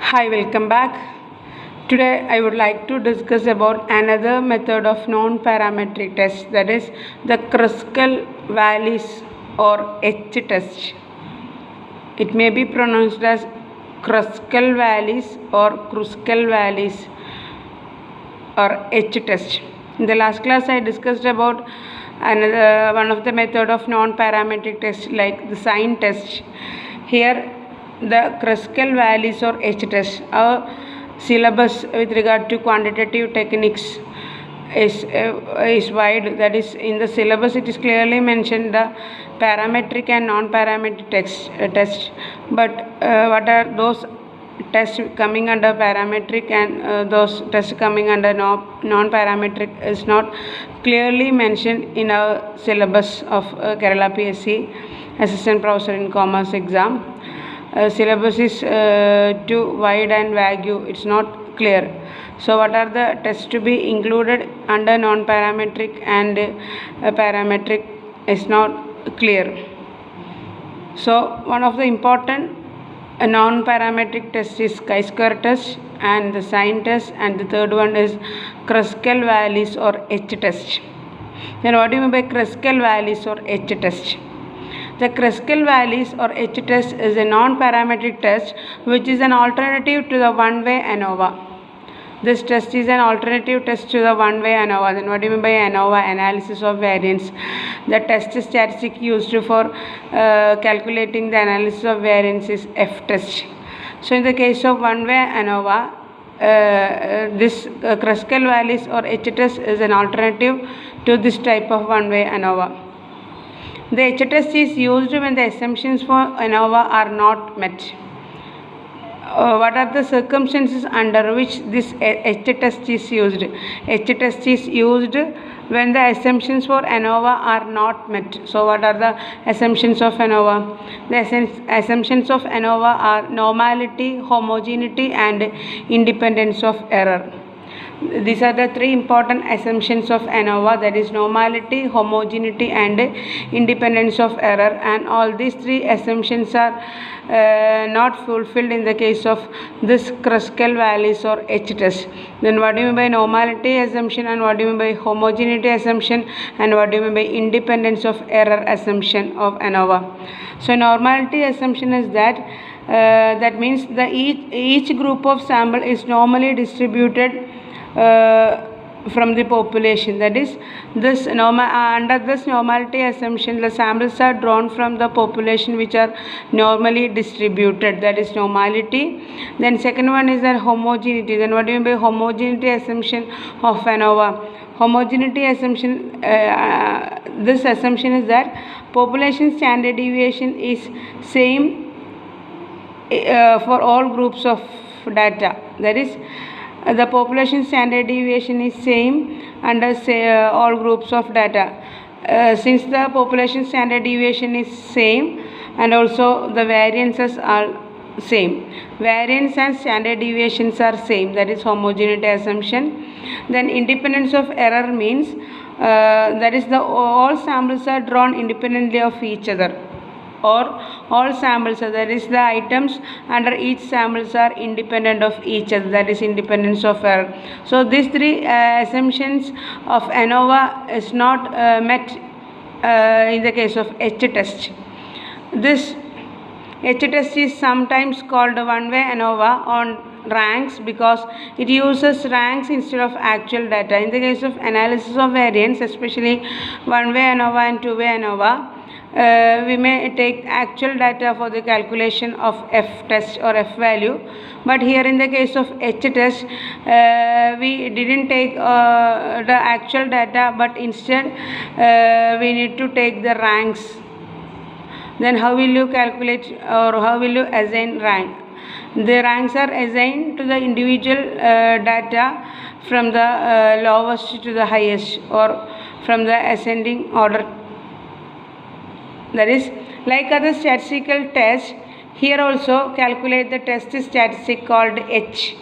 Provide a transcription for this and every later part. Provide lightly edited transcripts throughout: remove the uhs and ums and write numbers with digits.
Hi, welcome back. Today I would like to discuss about another method of non-parametric test, that is the Kruskal-Wallis or H test. It may be pronounced as Kruskal-Wallis or Kruskal-Wallis or H test. In the last class I discussed about another one of the method of non-parametric test like the sign test. Here the Kruskal-Wallis or H test. Our syllabus with regard to quantitative techniques is wide. That is, in the syllabus it is clearly mentioned the parametric and non-parametric test. But what are those tests coming under parametric and those tests coming under non-parametric is not clearly mentioned in our syllabus of Kerala PSC Assistant Professor in Commerce exam. Syllabus is too wide and vague, it's not clear. So what are the tests to be included under non-parametric and parametric is not clear. So one of the important non-parametric test is chi-square test and the sign test, and the third one is Kruskal-Wallis or H test. Then what do you mean by Kruskal-Wallis or H test? The Kruskal-Wallis or H test is a non-parametric test which is an alternative to the one-way ANOVA. This test is an alternative test to the one-way ANOVA. Then what do you mean by ANOVA? Analysis of variance. The test statistic used for calculating the analysis of variance is F test. So in the case of one-way ANOVA, this Kruskal-Wallis or H test is an alternative to this type of one-way ANOVA. The H test is used when the assumptions for ANOVA are not met. What are the circumstances under which this H test is used? H test is used when the assumptions for ANOVA are not met. So what are the assumptions of ANOVA? The assumptions of ANOVA are normality, homogeneity and independence of error. These are the three important assumptions of ANOVA, that is normality, homogeneity and independence of error, and all these three assumptions are not fulfilled in the case of this Kruskal-Wallis or H test. Then what do you mean by normality assumption, and what do you mean by homogeneity assumption, and what do you mean by independence of error assumption of ANOVA? So normality assumption is that means the each group of sample is normally distributed from the population. That is, this under this normality assumption, the samples are drawn from the population which are normally distributed. That is normality. Then second one is that homogeneity. Then what do you mean by homogeneity assumption of ANOVA? Homogeneity assumption, this assumption is that population standard deviation is same for all groups of data. That is, the population standard deviation is same under all groups of data. Since the population standard deviation is same and also the variances are same, variance and standard deviations are same, that is homogeneity assumption. Then independence of error means that is all samples are drawn independently of each other, or all samples, that is the items under each samples are independent of each other, that is independence of error. So these three assumptions of ANOVA is not met in the case of H test. This H test is sometimes called one-way ANOVA on ranks because it uses ranks instead of actual data. In the case of analysis of variance, especially one-way ANOVA and two-way ANOVA, we may take actual data for the calculation of F test or F value, but here in the case of H test we didn't take the actual data, but instead we need to take the ranks. Then how will you calculate or how will you assign rank? The ranks are assigned to the individual data from the lowest to the highest or from the ascending order. That is, like other statistical tests, here also calculate the test statistic called H.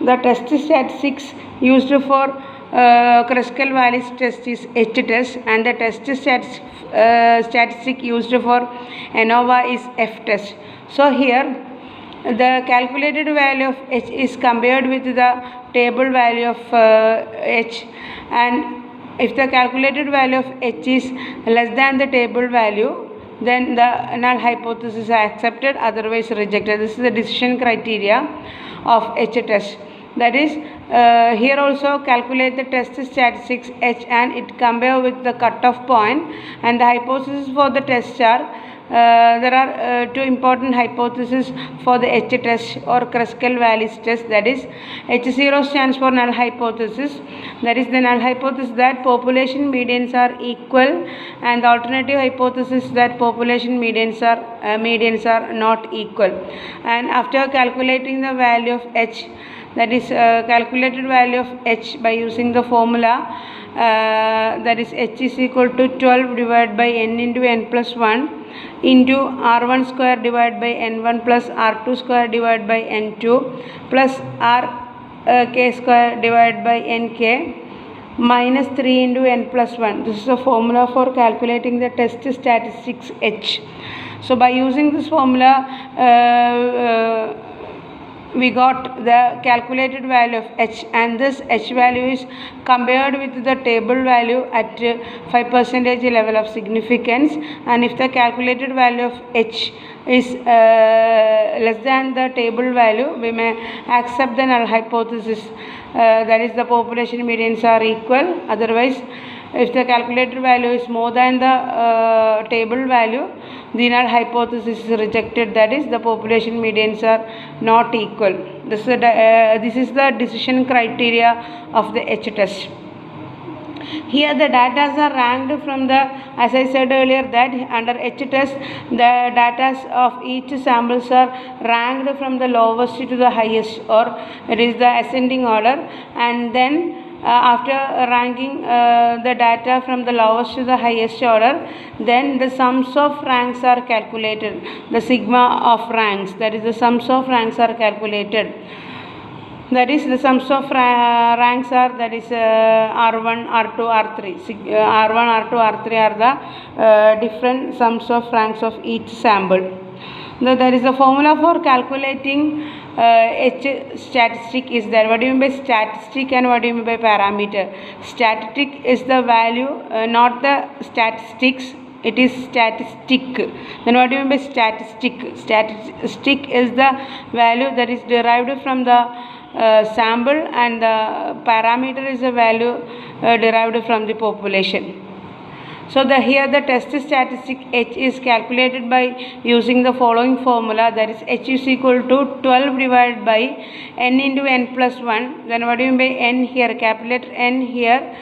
The test statistics used for Kruskal-Wallis test is H test, and the test statistic used for ANOVA is F test. So here the calculated value of H is compared with the table value of H, and if the calculated value of H is less than the table value, then the null hypothesis is accepted, otherwise rejected. This is the decision criteria of H test. That is, here also calculate the test statistics H and it compare with the cutoff point, and the hypothesis for the test are there are two important hypotheses for the H test or Kruskal-Wallis test. That is, H0 stands for null hypothesis. That is the null hypothesis that population medians are equal, and the alternative hypothesis that population medians are not equal. And after calculating the value of H, that is calculated value of H by using the formula, that is H is equal to 12 divided by n into n plus 1 into r1 square divided by n1 plus r2 square divided by n2 plus k square divided by nk minus 3 into n plus 1. This is a formula for calculating the test statistics H. So by using this formula, we got the calculated value of H, and this H value is compared with the table value at 5% level of significance, and if the calculated value of H is less than the table value, we may accept the null hypothesis, that is the population medians are equal. Otherwise, if the calculated value is more than the table value, the null hypothesis is rejected, that is the population medians are not equal. This is the decision criteria of the H test. Here the data are ranked from the, as I said earlier, that under H test the data of each samples are ranked from the lowest to the highest, or it is the ascending order, and then after ranking the data from the lowest to the highest order, then the sums of ranks are calculated, the sigma of ranks, that is the sums of ranks are calculated. That is the sums of ranks are, that is R1, R2, R3. R1, R2, R3 are the different sums of ranks of each sample. There is a formula for calculating H statistic is there. What do you mean by statistic and what do you mean by parameter? Statistic is the value, not the statistics. It is statistic. Then what do you mean by statistic? Statistic is the value that is derived from the sample, and the parameter is a value derived from the population. So here the test statistic H is calculated by using the following formula, that is H is equal to 12 divided by n into n plus 1. Then what do you mean by n here? Capital N here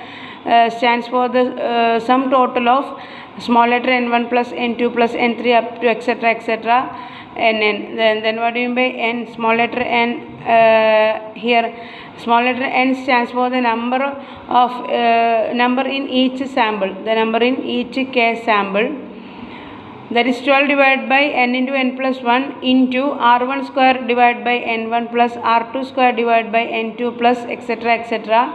stands for the sum total of small letter n1 plus n2 plus n3 up to etc. nn. Then what do you mean by n? Small letter n here. Small letter n stands for the number of number in each sample, the number in each k sample. That is 12 divided by n into n plus 1 into r1 square divided by n1 plus r2 square divided by n2 plus etc.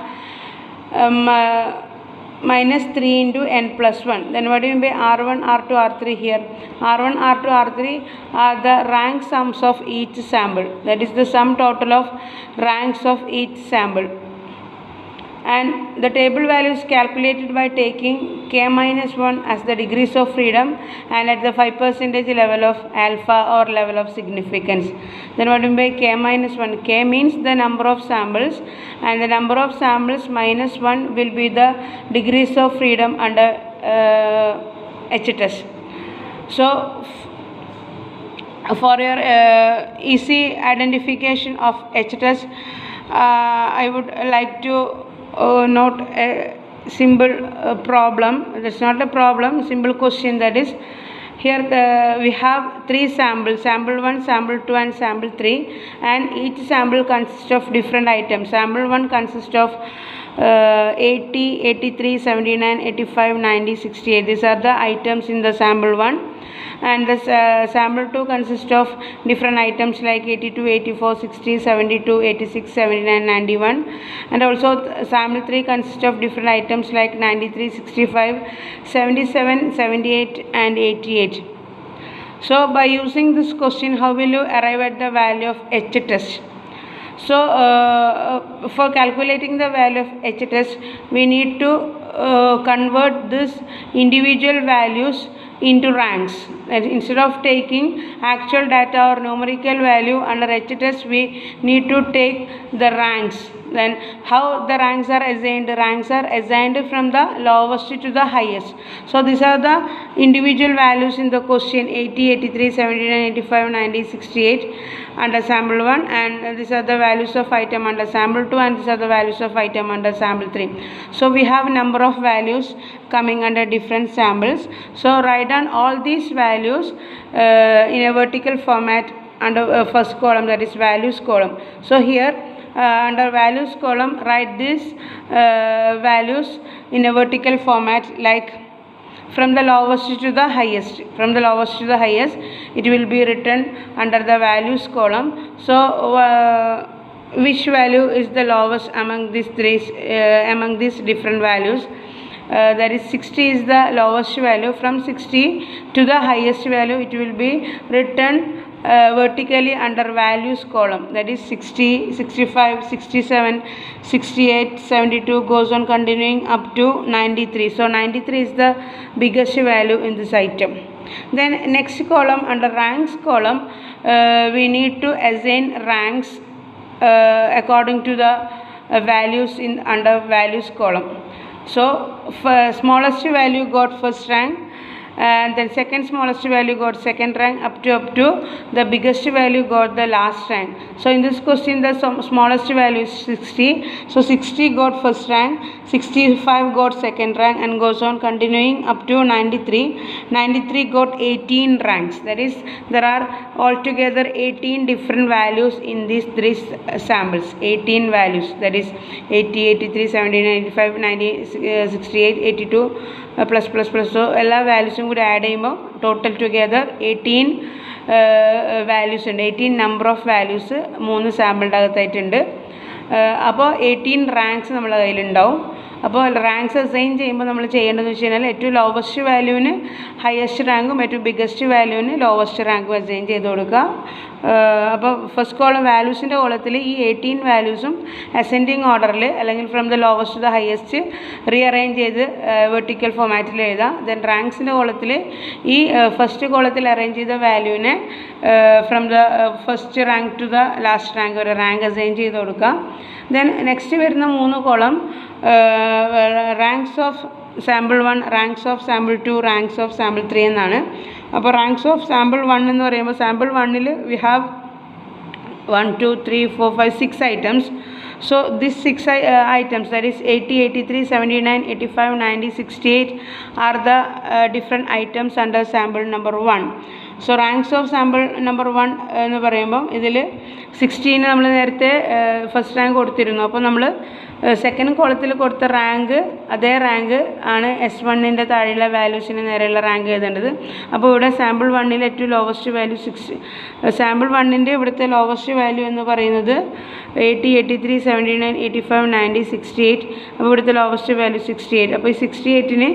Minus 3 into n plus 1. Then what do you mean by R1, R2, R3 here? R1, R2, R3 are the rank sums of each sample. That is the sum total of ranks of each sample. And the table value is calculated by taking k minus 1 as the degrees of freedom and at the 5% level of alpha or level of significance. Then what do you mean by k minus 1? K means the number of samples, and the number of samples minus 1 will be the degrees of freedom under H test. So for your easy identification of H test, I would like to note a simple problem. That's not a problem, simple question. That is, here we have three samples, sample 1, sample 2 and sample 3, and each sample consists of different items. Sample 1 consists of 80, 83, 79, 85, 90, 68. These are the items in the sample 1. And the sample 2 consists of different items like 82, 84, 60, 72, 86, 79, 91. And also sample 3 consists of different items like 93, 65, 77, 78 and 88. So by using this question, how will you arrive at the value of H test? So for calculating the value of H test, we need to convert this individual values into ranks. Instead of taking actual data or numerical value under H test, we need to take the ranks. Then how the ranks are assigned? Ranks are assigned from the lowest to the highest. So these are the individual values in the question: 80, 83, 79, 85, 90, 68 under sample 1, and these are the values of item under sample 2, and these are the values of item under sample 3. So we have number of values coming under different samples. So write down all these values in a vertical format under first column, that is values column. So here under values column, write these values in a vertical format, like from the lowest to the highest. From the lowest to the highest, it will be written under the values column. So which value is the lowest among these among these different values? That is 60 is the lowest value. From 60 to the highest value, it will be written vertically under values column, that is 60, 65, 67, 68, 72, goes on continuing up to 93. So 93 is the biggest value in this item. Then next column, under ranks column, we need to assign ranks according to the values in under values column. So smallest value got first rank, and then second smallest value got second rank, up to the biggest value got the last rank. So in this question, the smallest value is 60. So 60 got first rank, 65 got second rank, and goes on continuing up to 93. 93 got 18 ranks. That is, there are altogether 18 different values in these three samples. 18 values, that is 80, 83, 79, 85, 90, 68, 82 plus. So all values കൂടി add ചെയ്യുമ്പോൾ total together 18 values ഉണ്ട്. 18 number of values മൂന്ന് സാമ്പിളിൻ്റെ അകത്തായിട്ടുണ്ട്. അപ്പോൾ 18 ranks നമ്മുടെ കയ്യിലുണ്ടാവും. അപ്പോൾ ranks assign ചെയ്യുമ്പോൾ നമ്മൾ ചെയ്യേണ്ടതെന്ന് വെച്ച് കഴിഞ്ഞാൽ ഏറ്റവും ലോവസ്റ്റ് വാല്യൂവിന് ഹയസ്റ്റ് റാങ്കും ഏറ്റവും ബിഗ്ഗസ്റ്റ് വാല്യൂവിന് ലോവസ്റ്റ് റാങ്കും അസൈൻ ചെയ്ത് കൊടുക്കുക. അപ്പോൾ ഫസ്റ്റ് കോളം വാല്യൂസിൻ്റെ കോളത്തിൽ ഈ 18 വാല്യൂസും അസെൻഡിങ് ഓർഡറിൽ അല്ലെങ്കിൽ from the lowest to the highest rearrange ചെയ്ത് വെർട്ടിക്കൽ ഫോമാറ്റിൽ എഴുതാം. ദെൻ റാങ്ക്സിൻ്റെ കോളത്തിൽ ഈ ഫസ്റ്റ് കോളത്തിൽ അറേഞ്ച് ചെയ്ത വാല്യൂവിനെ from the first rank to the last rank വരെ റാങ്ക് അസൈൻ ചെയ്ത് കൊടുക്കാം. ദെൻ നെക്സ്റ്റ് വരുന്ന മൂന്ന് column ranks of sample 1, ranks of sample 2, ranks of sample 3 എന്നാണ്. അപ്പോൾ റാങ്ക്സ് ഓഫ് സാമ്പിൾ 1 എന്ന് പറയുമ്പോൾ സാമ്പിൾ 1-ൽ we have 1, 2, 3, 4, 5, 6 items. So these 6 items, that is 80, 83, 79, 85, 90, 68 are the different items under sample number 1. So ranks of sample number 1 എന്ന് പറയുമ്പം ഇതിൽ 16 നമ്മൾ നേരത്തെ ഫസ്റ്റ് റാങ്ക് കൊടുത്തിരുന്നു. അപ്പോൾ നമ്മൾ സെക്കൻഡ് കോളത്തിൽ കൊടുത്ത റാങ്ക്, അതേ റാങ്ക് ആണ് S1-ൻ്റെ താഴെയുള്ള വാല്യൂസിന് നേരെയുള്ള റാങ്ക് എഴുതേണ്ടത്. അപ്പോൾ ഇവിടെ സാമ്പിൾ 1-ൽ ഏറ്റവും ലോവസ്റ്റ് വാല്യൂ 60. സാമ്പിൾ 1-ൻ്റെ ഇവിടുത്തെ ലോവസ്റ്റ് വാല്യൂ എന്ന് പറയുന്നത് 80, 83, 79, 85, 90, 68. അപ്പോൾ ഇവിടുത്തെ ലോവസ്റ്റ് വാല്യൂ 68. അപ്പോൾ ഈ 68-ന്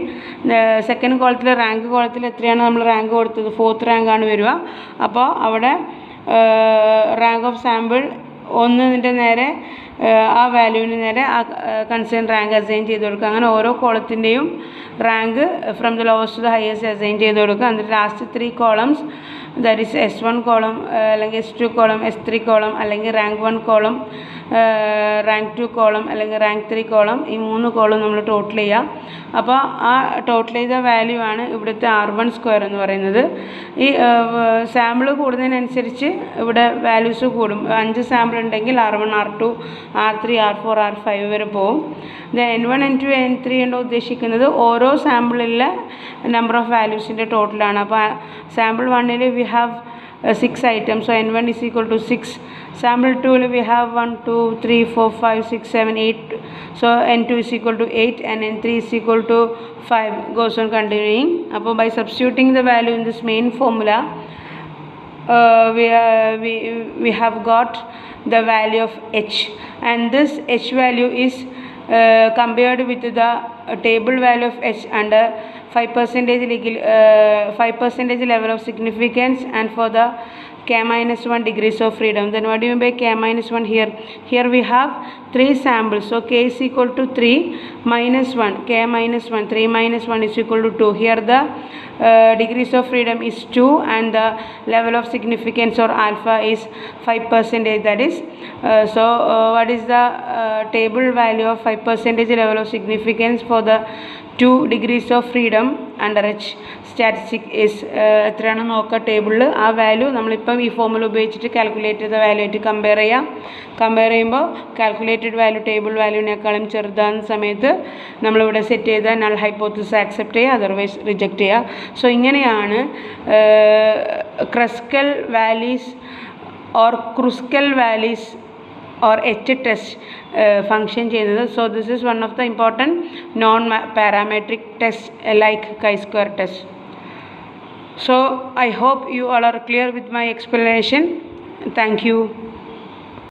സെക്കൻഡ് കോളത്തിൽ റാങ്ക് കോളത്തിൽ എത്രയാണ് നമ്മൾ റാങ്ക് കൊടുത്തത്? 4th റാങ്കാണ് വരിക. അപ്പോൾ അവിടെ റാങ്ക് ഓഫ് സാമ്പിൾ 1-ൻ്റെ നേരെ ആ വാല്യൂവിന് നേരെ ആ കൺസേൺ റാങ്ക് അസൈൻ ചെയ്ത് കൊടുക്കുക. അങ്ങനെ ഓരോ കോളത്തിൻ്റെയും rank from the lowest to the highest assign ചെയ്ത് കൊടുക്കുക. എന്നിട്ട് last 3 columns, that is S1 column അല്ലെങ്കിൽ S2 കോളം, S3 കോളം അല്ലെങ്കിൽ റാങ്ക് 1 കോളം, റാങ്ക് 2 കോളം അല്ലെങ്കിൽ റാങ്ക് 3 കോളം, ഈ 3 കോളം നമ്മൾ ടോട്ടൽ ചെയ്യുക. അപ്പോൾ ആ ടോട്ടൽ ചെയ്ത വാല്യൂ ആണ് ഇവിടുത്തെ R1² എന്ന് പറയുന്നത്. ഈ സാമ്പിൾ കൂടുന്നതിനനുസരിച്ച് ഇവിടെ വാല്യൂസ് കൂടും. 5 സാമ്പിൾ ഉണ്ടെങ്കിൽ R1, R2, R3, R4, R5 വരെ പോകും. N1, N2, N3 കൊണ്ട് ഉദ്ദേശിക്കുന്നത് ഓരോ സാമ്പിളിലെ നമ്പർ ഓഫ് വാല്യൂസിൻ്റെ ടോട്ടലാണ്. അപ്പോൾ സാമ്പിൾ 1-ൽ we have 6 items, so N1 is equal to 6. Sample 2 we have 1, 2, 3, 4, 5, 6, 7, 8. So N2 is equal to 8 and N3 is equal to 5. Goes on continuing. By substituting the value in this main formula, we have got the value of H, and this H value is compared with the table value of H under 5% level of significance, and for the k-1 degrees of freedom. Then what do you mean by k-1 here? Here we have 3 samples, so k is equal to 3 minus 1, k-1, 3 minus 1 is equal to 2. Here the degrees of freedom is 2 and the level of significance or alpha is 5%. That is what is the table value of 5% level of significance for the 2 degrees of freedom under H statistic is എത്രയാണ് നോക്കുക ടേബിളിൽ. ആ value നമ്മളിപ്പം ഈ formula ഉപയോഗിച്ചിട്ട് calculate ചെയ്ത value ആയിട്ട് compare ചെയ്യുമ്പോൾ കാൽക്കുലേറ്റഡ് വാല്യൂ ടേബിൾ വാല്യൂവിനേക്കാളും ചെറുതാകുന്ന സമയത്ത് നമ്മളിവിടെ സെറ്റ് ചെയ്ത നൾ ഹൈപ്പോത്തിസിസ് ആക്സെപ്റ്റ് ചെയ്യുക, അതർവൈസ് റിജക്റ്റ് ചെയ്യുക. സോ ഇങ്ങനെയാണ് Kruskal Wallis or Kruskal Wallis or H test function ചെയ്യുന്നത്. So this is one of the important non-parametric tests like chi-square test. So I hope you all are clear with my explanation. Thank you.